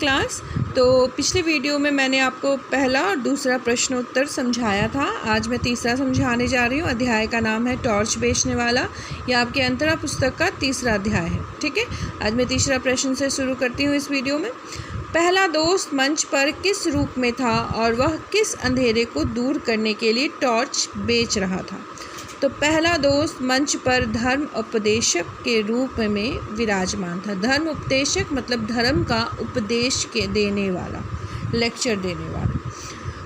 Class. तो पिछले video में मैंने आपको पहला और दूसरा प्रश्नोत्तर समझाया था। आज मैं तीसरा समझाने जा रही हूँ। अध्याय का नाम है टॉर्च बेचने वाला। यह आपके अंतरा पुस्तक का तीसरा अध्याय है। ठीक है, आज मैं तीसरा प्रश्न से शुरू करती हूँ इस वीडियो में। पहला दोस्त मंच पर किस रूप में था और वह किस अंधेरे को दूर करने के लिए टॉर्च बेच रहा था? तो पहला दोस्त मंच पर धर्म उपदेशक के रूप में विराजमान था। धर्म उपदेशक मतलब धर्म का उपदेश के देने वाला, लेक्चर देने वाला।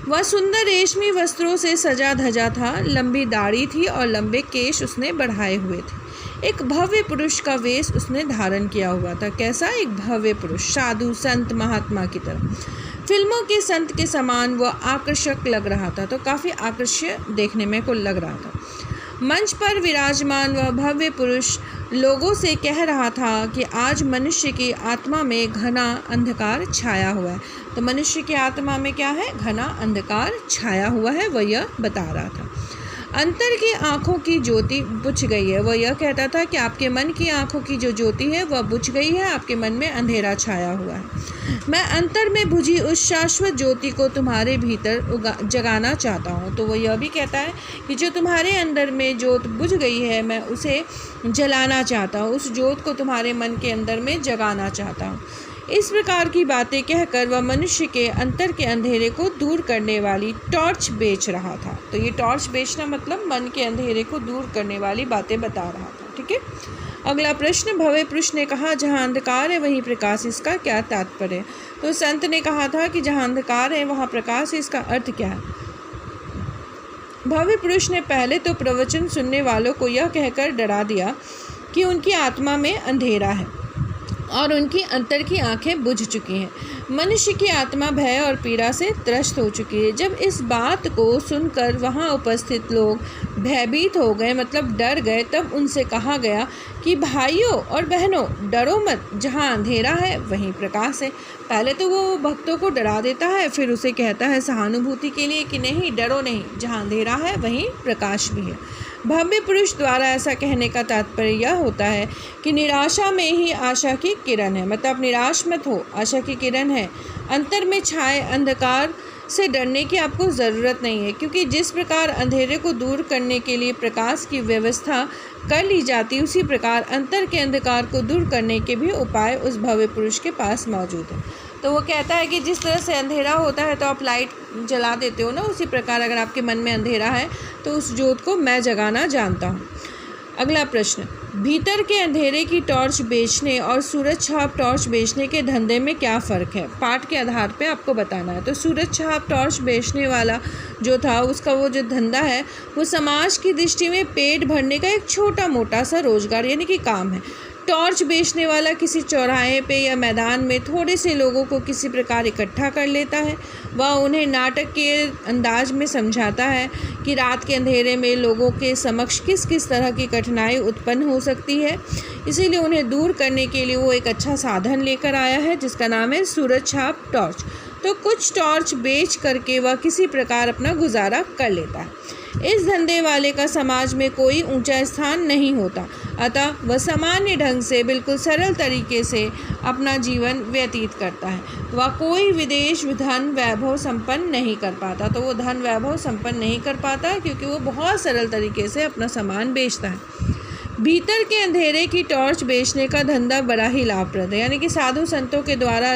वह सुंदर रेशमी वस्त्रों से सजा धजा था। लंबी दाढ़ी थी और लंबे केश उसने बढ़ाए हुए थे। एक भव्य पुरुष का वेश उसने धारण किया हुआ था। कैसा? एक भव्य पुरुष, साधु संत महात्मा की तरह, फिल्मों के संत के समान वह आकर्षक लग रहा था। तो काफ़ी आकर्षक देखने में को लग रहा था। मंच पर विराजमान वह भव्य पुरुष लोगों से कह रहा था कि आज मनुष्य की आत्मा में घना अंधकार छाया हुआ है। तो मनुष्य की आत्मा में क्या है? घना अंधकार छाया हुआ है, वह यह बता रहा था। अंतर की आँखों की ज्योति बुझ गई है। वह यह कहता था कि आपके मन की आँखों की जो ज्योति है वह बुझ गई है, आपके मन में अंधेरा छाया हुआ है। मैं अंतर में बुझी उस शाश्वत ज्योति को तुम्हारे भीतर जगाना चाहता हूँ। तो वह यह भी कहता है कि जो तुम्हारे अंदर में ज्योत बुझ गई है, मैं उसे जलाना चाहता हूँ, उस ज्योत को तुम्हारे मन के अंदर में जगाना चाहता हूँ। इस प्रकार की बातें कहकर वह मनुष्य के अंतर के अंधेरे को दूर करने वाली टॉर्च बेच रहा था। तो ये टॉर्च बेचना मतलब मन के अंधेरे को दूर करने वाली बातें बता रहा था। ठीक है, अगला प्रश्न। भव्य पुरुष ने कहा, जहाँ अंधकार है वहीं प्रकाश, इसका क्या तात्पर्य? तो संत ने कहा था कि जहाँ अंधकार है वहाँ प्रकाश है, इसका अर्थ क्या है? भव्य पुरुष ने पहले तो प्रवचन सुनने वालों को यह कहकर डरा दिया कि उनकी आत्मा में अंधेरा है और उनकी अंतर की आंखें बुझ चुकी हैं। मनुष्य की आत्मा भय और पीड़ा से त्रस्त हो चुकी है। जब इस बात को सुनकर वहां उपस्थित लोग भयभीत हो गए, मतलब डर गए, तब उनसे कहा गया कि भाइयों और बहनों, डरो मत, जहां अंधेरा है वहीं प्रकाश है। पहले तो वो भक्तों को डरा देता है, फिर उसे कहता है सहानुभूति के लिए कि नहीं, डरो नहीं, जहां अंधेरा है वहीं प्रकाश भी है। भव्य पुरुष द्वारा ऐसा कहने का तात्पर्य यह होता है कि निराशा में ही आशा की किरण है। मतलब निराश मत हो, आशा की किरण है। अंतर में छाए अंधकार से डरने की आपको ज़रूरत नहीं है, क्योंकि जिस प्रकार अंधेरे को दूर करने के लिए प्रकाश की व्यवस्था कर ली जाती, उसी प्रकार अंतर के अंधकार को दूर करने के भी उपाय उस भव्य पुरुष के पास मौजूद है। तो वो कहता है कि जिस तरह से अंधेरा होता है तो आप लाइट जला देते हो ना, उसी प्रकार अगर आपके मन में अंधेरा है तो उस ज्योत को मैं जगाना जानता हूँ। अगला प्रश्न। भीतर के अंधेरे की टॉर्च बेचने और सूरज छाप टॉर्च बेचने के धंधे में क्या फ़र्क है? पाठ के आधार पे आपको बताना है। तो सूरज छाप टॉर्च बेचने वाला जो था, उसका वो जो धंधा है वो समाज की दृष्टि में पेट भरने का एक छोटा मोटा सा रोजगार यानी कि काम है। टॉर्च बेचने वाला किसी चौराहे पे या मैदान में थोड़े से लोगों को किसी प्रकार इकट्ठा कर लेता है। वह उन्हें नाटक के अंदाज में समझाता है कि रात के अंधेरे में लोगों के समक्ष किस किस तरह की कठिनाई उत्पन्न हो सकती है। इसीलिए उन्हें दूर करने के लिए वो एक अच्छा साधन लेकर आया है जिसका नाम है सूरज छाप टॉर्च। तो कुछ टॉर्च बेच करके वह किसी प्रकार अपना गुजारा कर लेता है। इस धंधे वाले का समाज में कोई ऊंचा स्थान नहीं होता, अतः वह सामान्य ढंग से बिल्कुल सरल तरीके से अपना जीवन व्यतीत करता है। वह कोई विदेश धन वैभव संपन्न नहीं कर पाता। तो वो धन वैभव संपन्न नहीं कर पाता क्योंकि वो बहुत सरल तरीके से अपना सामान बेचता है। भीतर के अंधेरे की टॉर्च बेचने का धंधा बड़ा ही लाभप्रद है, यानी कि साधु संतों के द्वारा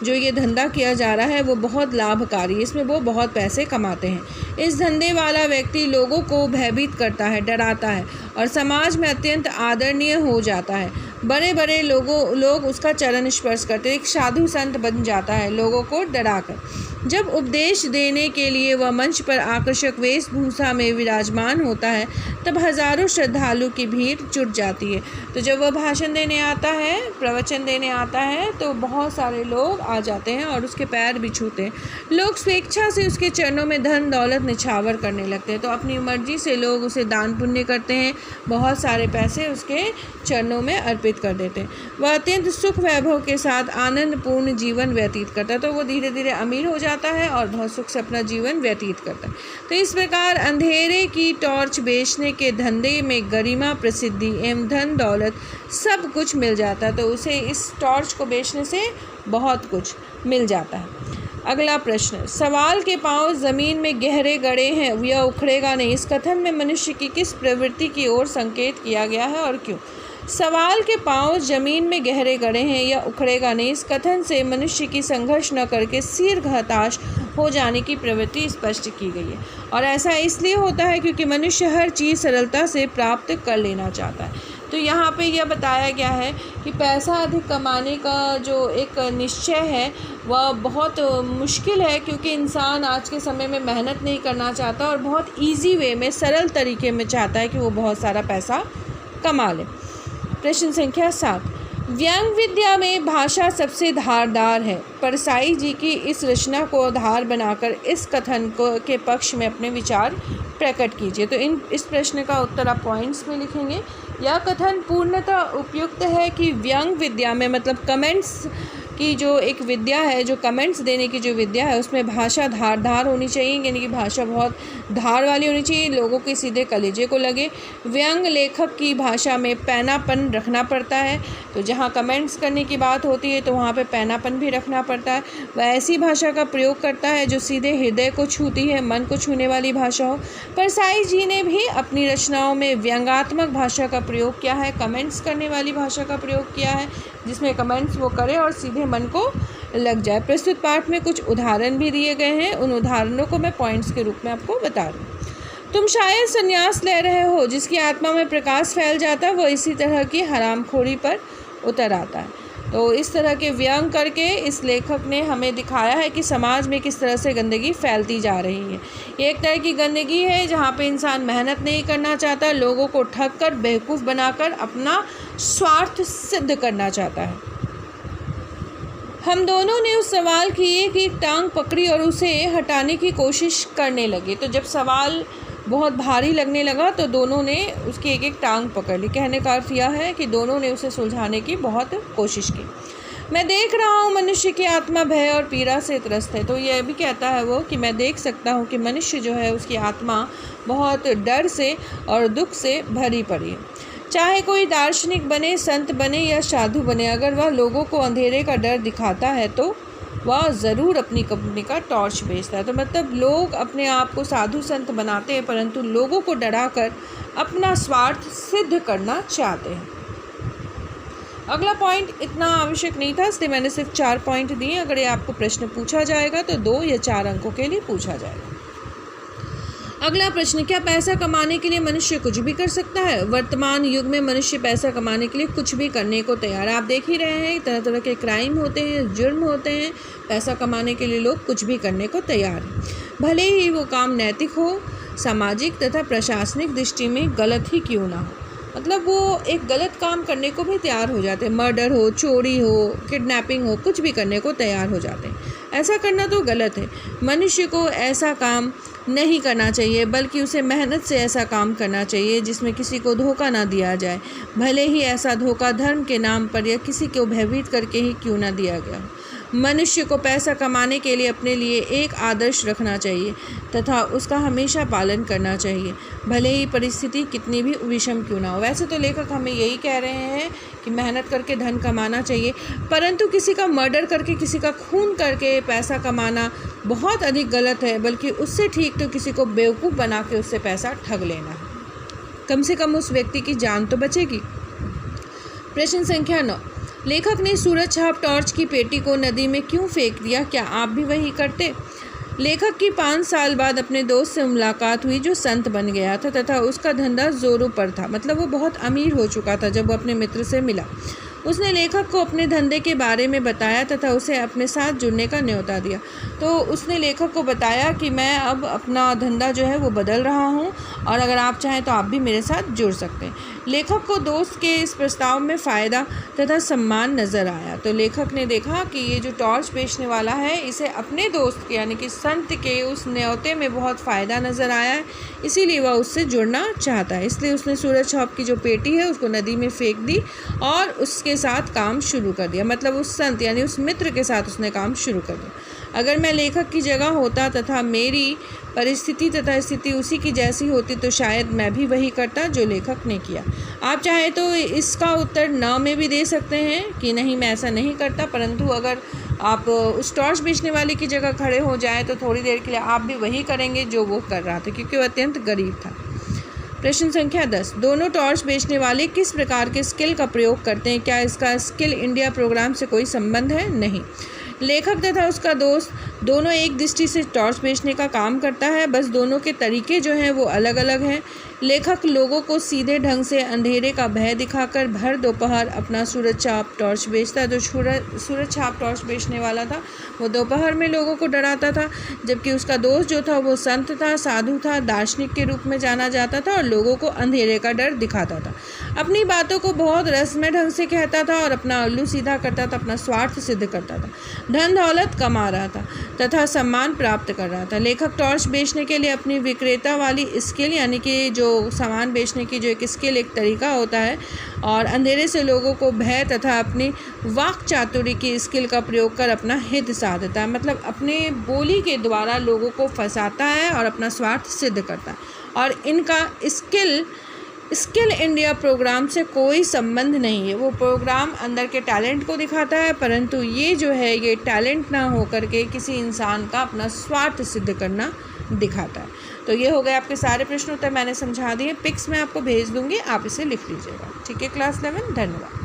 जो ये धंधा किया जा रहा है वो बहुत लाभकारी है, इसमें वो बहुत पैसे कमाते हैं। इस धंधे वाला व्यक्ति लोगों को भयभीत करता है, डराता है और समाज में अत्यंत आदरणीय हो जाता है। बड़े बड़े लोग उसका चरण स्पर्श करते, एक साधु संत बन जाता है लोगों को डराकर। जब उपदेश देने के लिए वह मंच पर आकर्षक वेशभूषा में विराजमान होता है तब हजारों श्रद्धालु की भीड़ जुट जाती है। तो जब वह भाषण देने आता है, प्रवचन देने आता है, तो बहुत सारे लोग आ जाते हैं और उसके पैर भी छूते हैं। लोग स्वेच्छा से उसके चरणों में धन दौलत निछावर करने लगते हैं। तो अपनी मर्जी से लोग उसे दान पुण्य करते हैं, बहुत सारे पैसे उसके चरणों में अर्पित व्यतीत कर देते हैं। वह अत्यंत सुख वैभव के साथ आनंदपूर्ण जीवन व्यतीत करता है। तो वो धीरे धीरे अमीर हो जाता है और बहुत सुख से अपना जीवन व्यतीत करता है। तो इस प्रकार अंधेरे की टॉर्च बेचने के धंधे में गरिमा, प्रसिद्धि एवं धन दौलत सब कुछ मिल जाता है। तो उसे इस टॉर्च को बेचने से बहुत कुछ मिल जाता है। अगला प्रश्न, सवाल के पांव जमीन में गहरे गड़े हैं, यह उखड़ेगा नहीं। इस कथन में मनुष्य की किस प्रवृत्ति की ओर संकेत किया गया है और क्यों? सवाल के पांव जमीन में गहरे गड़े हैं, यह उखड़ेगा नहीं। इस कथन से मनुष्य की संघर्ष न करके शीघ्र हताश हो जाने की प्रवृत्ति स्पष्ट की गई है। और ऐसा इसलिए होता है क्योंकि मनुष्य हर चीज़ सरलता से प्राप्त कर लेना चाहता है। तो यहाँ पे यह बताया गया है कि पैसा अधिक कमाने का जो एक निश्चय है वह बहुत मुश्किल है, क्योंकि इंसान आज के समय में मेहनत नहीं करना चाहता और बहुत इजी वे में, सरल तरीके में चाहता है कि वो बहुत सारा पैसा कमा ले। प्रश्न संख्या 7, व्यंग विद्या में भाषा सबसे धारदार है। परसाई जी की इस रचना को आधार बनाकर इस कथन के पक्ष में अपने विचार प्रकट कीजिए। तो इस प्रश्न का उत्तर आप पॉइंट्स में लिखेंगे। यह कथन पूर्णतः उपयुक्त है कि व्यंग विद्या में, मतलब कमेंट्स की जो एक विद्या है, जो कमेंट्स देने की जो विद्या है, उसमें भाषा धारदार होनी चाहिए, यानी कि भाषा बहुत धार वाली होनी चाहिए, लोगों के सीधे कलेजे को लगे। व्यंग लेखक की भाषा में पैनापन रखना पड़ता है। तो जहाँ कमेंट्स करने की बात होती है तो वहाँ पे पैनापन भी रखना पड़ता है। वह ऐसी भाषा का प्रयोग करता है जो सीधे हृदय को छूती है, मन को छूने वाली भाषा हो। परसाई जी ने भी अपनी रचनाओं में व्यंग्यात्मक भाषा का प्रयोग किया है, कमेंट्स करने वाली भाषा का प्रयोग किया है, जिसमें कमेंट्स वो करे और सीधे मन को लग जाए। प्रस्तुत पाठ में कुछ उदाहरण भी दिए गए हैं, उन उदाहरणों को मैं पॉइंट्स के रूप में आपको बता रही हूँ। तुम शायद संन्यास ले रहे हो, जिसकी आत्मा में प्रकाश फैल जाता है वह इसी तरह की हरामखोरी पर उतर आता है। तो इस तरह के व्यंग करके इस लेखक ने हमें दिखाया है कि समाज में किस तरह से गंदगी फैलती जा रही है। ये एक तरह की गंदगी है जहाँ पे इंसान मेहनत नहीं करना चाहता, लोगों को ठग कर, बेवकूफ़ बनाकर अपना स्वार्थ सिद्ध करना चाहता है। हम दोनों ने उस सवाल की एक टांग पकड़ी और उसे हटाने की कोशिश करने लगे। तो जब सवाल बहुत भारी लगने लगा तो दोनों ने उसकी एक टांग पकड़ ली। कहने का अर्थ यह है कि दोनों ने उसे सुलझाने की बहुत कोशिश की। मैं देख रहा हूँ मनुष्य की आत्मा भय और पीड़ा से त्रस्त है। तो यह भी कहता है वो कि मैं देख सकता हूँ कि मनुष्य जो है उसकी आत्मा बहुत डर से और दुख से भरी पड़ी है। चाहे कोई दार्शनिक बने, संत बने या साधु बने, अगर वह लोगों को अंधेरे का डर दिखाता है तो वह ज़रूर अपनी कंपनी का टॉर्च बेचता है। तो मतलब लोग अपने आप को साधु संत बनाते हैं, परंतु लोगों को डराकर अपना स्वार्थ सिद्ध करना चाहते हैं। अगला पॉइंट इतना आवश्यक नहीं था, इसलिए मैंने सिर्फ 4 पॉइंट दिए। अगर ये आपको प्रश्न पूछा जाएगा तो 2 या 4 अंकों के लिए पूछा जाएगा। अगला प्रश्न, क्या पैसा कमाने के लिए मनुष्य कुछ भी कर सकता है? वर्तमान युग में मनुष्य पैसा कमाने के लिए कुछ भी करने को तैयार है। आप देख ही रहे हैं, तरह तरह के क्राइम होते हैं, जुर्म होते हैं, पैसा कमाने के लिए लोग कुछ भी करने को तैयार हैं, भले ही वो काम नैतिक हो, सामाजिक तथा प्रशासनिक दृष्टि में गलत ही क्यों ना हो। मतलब वो एक गलत काम करने को भी तैयार हो जाते हैं, मर्डर हो, चोरी हो, किडनैपिंग हो, कुछ भी करने को तैयार हो जाते हैं। ऐसा करना तो गलत है। मनुष्य को ऐसा काम नहीं करना चाहिए, बल्कि उसे मेहनत से ऐसा काम करना चाहिए जिसमें किसी को धोखा ना दिया जाए, भले ही ऐसा धोखा धर्म के नाम पर या किसी को भयभीत करके ही क्यों ना दिया गया। मनुष्य को पैसा कमाने के लिए अपने लिए एक आदर्श रखना चाहिए तथा उसका हमेशा पालन करना चाहिए, भले ही परिस्थिति कितनी भी विषम क्यों ना हो। वैसे तो लेखक हमें यही कह रहे हैं कि मेहनत करके धन कमाना चाहिए, परंतु किसी का मर्डर करके, किसी का खून करके पैसा कमाना बहुत अधिक गलत है। बल्कि उससे ठीक तो किसी को बेवकूफ़ बना के उससे पैसा ठग लेना है, कम से कम उस व्यक्ति की जान तो बचेगी। प्रश्न संख्या 9, लेखक ने सूरज छाप टॉर्च की पेटी को नदी में क्यों फेंक दिया? क्या आप भी वही करते? लेखक की 5 साल बाद अपने दोस्त से मुलाकात हुई जो संत बन गया था तथा उसका धंधा जोरों पर था। मतलब वो बहुत अमीर हो चुका था जब वो अपने मित्र से मिला। उसने लेखक को अपने धंधे के बारे में बताया तथा उसे अपने साथ जुड़ने का न्योता दिया। तो उसने लेखक को बताया कि मैं अब अपना धंधा जो है वो बदल रहा हूँ और अगर आप चाहें तो आप भी मेरे साथ जुड़ सकते हैं। लेखक को दोस्त के इस प्रस्ताव में फ़ायदा तथा सम्मान नज़र आया। तो लेखक ने देखा कि ये जो टॉर्च बेचने वाला है इसे अपने दोस्त के यानी कि संत के उस न्योते में बहुत फ़ायदा नज़र आया है, इसीलिए वह उससे जुड़ना चाहता है। इसलिए उसने सूरज छाप की जो पेटी है उसको नदी में फेंक दी और उसके साथ काम शुरू कर दिया। मतलब उस संत यानी उस मित्र के साथ उसने काम शुरू कर दिया। अगर मैं लेखक की जगह होता तथा मेरी परिस्थिति तथा स्थिति उसी की जैसी होती तो शायद मैं भी वही करता जो लेखक ने किया। आप चाहे तो इसका उत्तर न में भी दे सकते हैं कि नहीं मैं ऐसा नहीं करता, परंतु अगर आप उस टॉर्च बेचने वाले की जगह खड़े हो जाए तो थोड़ी देर के लिए आप भी वही करेंगे जो वो कर रहा था, क्योंकि वो अत्यंत गरीब था। प्रश्न संख्या 10, दोनों टॉर्च बेचने वाले किस प्रकार के स्किल का प्रयोग करते हैं? क्या इसका स्किल इंडिया प्रोग्राम से कोई संबंध है? नहीं। लेखक तथा उसका दोस्त दोनों एक दृष्टि से टॉर्च बेचने का काम करता है, बस दोनों के तरीके जो हैं वो अलग अलग हैं। लेखक लोगों को सीधे ढंग से अंधेरे का भय दिखाकर भर दोपहर अपना सूरज छाप टॉर्च बेचता है। जो सूरज छाप टॉर्च बेचने वाला था वो दोपहर में लोगों को डराता था, जबकि उसका दोस्त जो था वो संत था, साधु था, दार्शनिक के रूप में जाना जाता था और लोगों को अंधेरे का डर दिखाता था। अपनी बातों को बहुत रसमय ढंग से कहता था और अपना उल्लू सीधा करता था, अपना स्वार्थ सिद्ध करता था, धन दौलत कमा रहा था तथा सम्मान प्राप्त कर रहा था। लेखक टॉर्च बेचने के लिए अपनी विक्रेता वाली स्किल यानी कि जो सामान बेचने की जो एक स्किल एक तरीका होता है और अंधेरे से लोगों को भय तथा अपनी वाक चातुर्य की स्किल का प्रयोग कर अपना हित साधता है। मतलब अपने बोली के द्वारा लोगों को फंसाता है और अपना स्वार्थ सिद्ध करता है। और इनका स्किल इंडिया प्रोग्राम से कोई संबंध नहीं है। वो प्रोग्राम अंदर के टैलेंट को दिखाता है, परंतु ये जो है ये टैलेंट ना हो करके किसी इंसान का अपना स्वार्थ सिद्ध करना दिखाता है। तो ये हो गए आपके सारे प्रश्न उत्तर मैंने समझा दिए। पिक्स मैं आपको भेज दूँगी, आप इसे लिख लीजिएगा। ठीक है क्लास 11, धन्यवाद।